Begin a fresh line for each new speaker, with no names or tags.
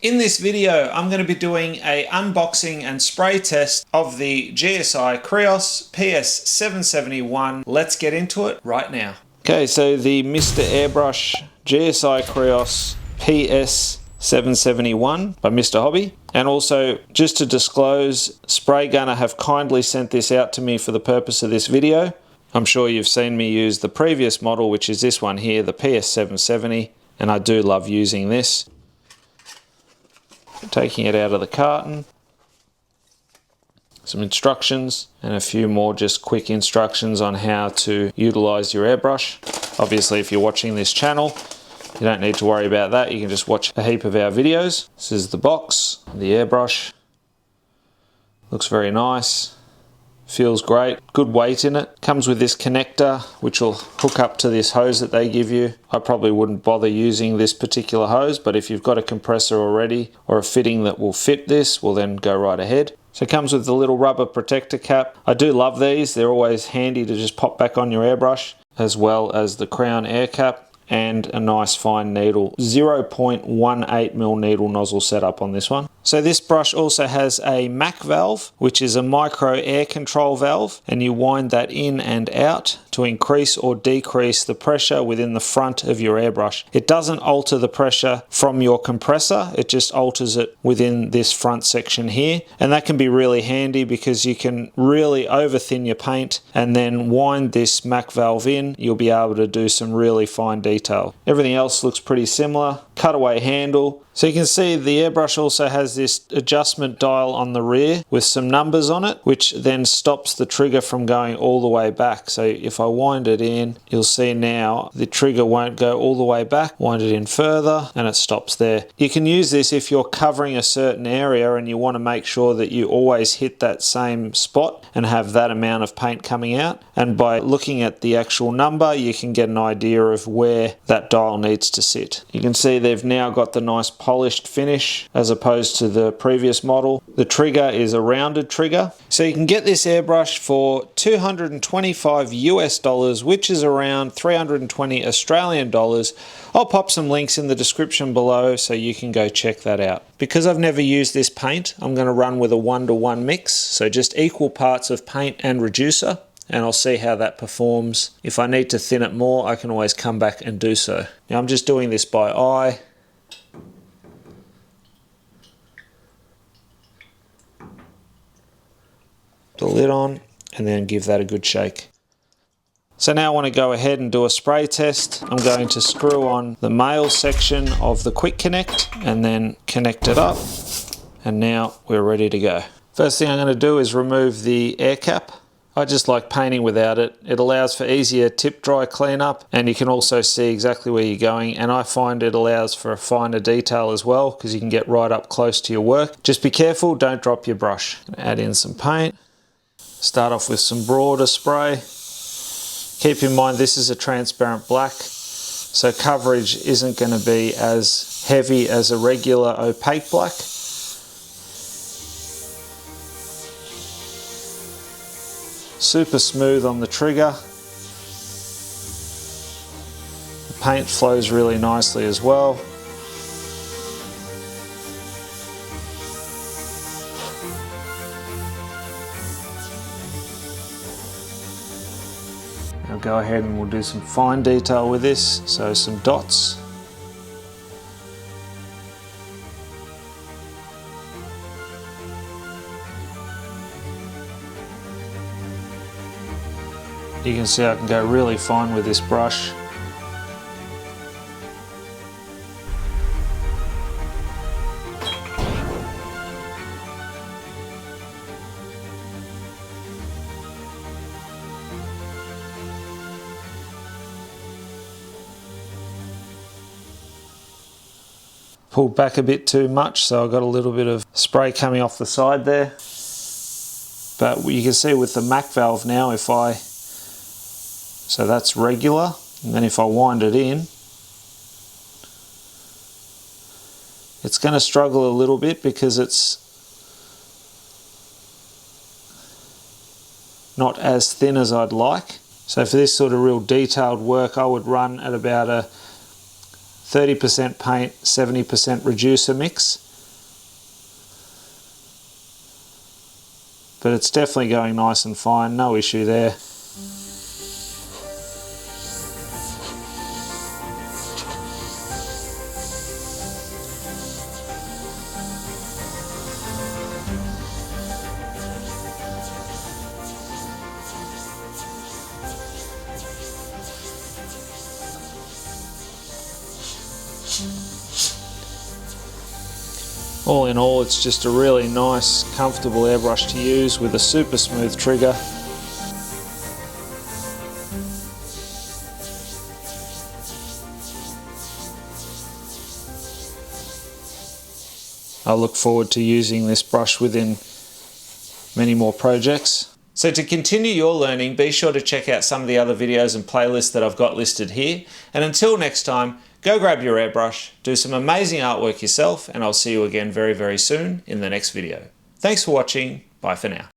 In this video, I'm going to be doing an unboxing and spray test of the GSI Krios PS771. Let's get into it right now. Okay, so the Mr. Airbrush GSI Krios PS771 by Mr. Hobby. And also, just to disclose, Spray Gunner have kindly sent this out to me for the purpose of this video. I'm sure you've seen me use the previous model, which is this one here, the PS770, and I do love using this. Taking it out of the carton, some instructions and a few more just quick instructions on how to utilize your airbrush. Obviously, if you're watching this channel, you don't need to worry about that. You can just watch a heap of our videos. This is the box, the airbrush. Looks very nice. Feels great. Good weight in it. Comes with this connector which will hook up to this hose that they give you. I probably wouldn't bother using this particular hose, but if you've got a compressor already or a fitting that will fit this, well then go right ahead. So it comes with the little rubber protector cap. I do love these. They're always handy to just pop back on your airbrush, as well as the crown air cap and a nice fine needle. 0.18mm needle nozzle setup on this one. So this brush also has a MAC valve, which is a micro air control valve, and you wind that in and out to increase or decrease the pressure within the front of your airbrush. It doesn't alter the pressure from your compressor, it just alters it within this front section here. And that can be really handy because you can really over thin your paint and then wind this MAC valve in. You'll be able to do some really fine detail. Everything else looks pretty similar. Cutaway handle. So you can see the airbrush also has this adjustment dial on the rear with some numbers on it, which then stops the trigger from going all the way back. So if I wind it in, you'll see now the trigger won't go all the way back. Wind it in further and it stops there. You can use this if you're covering a certain area and you want to make sure that you always hit that same spot and have that amount of paint coming out. And by looking at the actual number, you can get an idea of where that dial needs to sit. You can see they've now got the nice polished finish as opposed to the previous model. The trigger is a rounded trigger. So you can get this airbrush for $225 US, which is around 320 Australian dollars. I'll pop some links in the description below so you can go check that out. Because I've never used this paint, I'm going to run with a 1-to-1 mix, so just equal parts of paint and reducer, and I'll see how that performs. If I need to thin it more, I can always come back and do so. Now I'm just doing this by eye. The lid on and then give that a good shake. So now I want to go ahead and do a spray test. I'm going to screw on the male section of the quick connect and then connect it up, and now we're ready to go. First thing I'm going to do is remove the air cap. I just like painting without it. It allows for easier tip dry cleanup, and you can also see exactly where you're going, and I find it allows for a finer detail as well because you can get right up close to your work. Just be careful, don't drop your brush. Add in some paint. Start off with some broader spray. Keep in mind this is a transparent black, so coverage isn't going to be as heavy as a regular opaque black. Super smooth on the trigger. The paint flows really nicely as well. Now go ahead and we'll do some fine detail with this, so some dots. You can see I can go really fine with this brush. Pulled back a bit too much, so I got a little bit of spray coming off the side there. But you can see with the MAC valve now, so that's regular, and then if I wind it in, it's going to struggle a little bit because it's not as thin as I'd like. So for this sort of real detailed work, I would run at about a 30% paint, 70% reducer mix. but it's definitely going nice and fine, no issue there. All in all, it's just a really nice, comfortable airbrush to use with a super smooth trigger. I look forward to using this brush within many more projects. So to continue your learning, be sure to check out some of the other videos and playlists that I've got listed here. And until next time, go grab your airbrush, do some amazing artwork yourself, and I'll see you again very, very soon in the next video. Thanks for watching. Bye for now.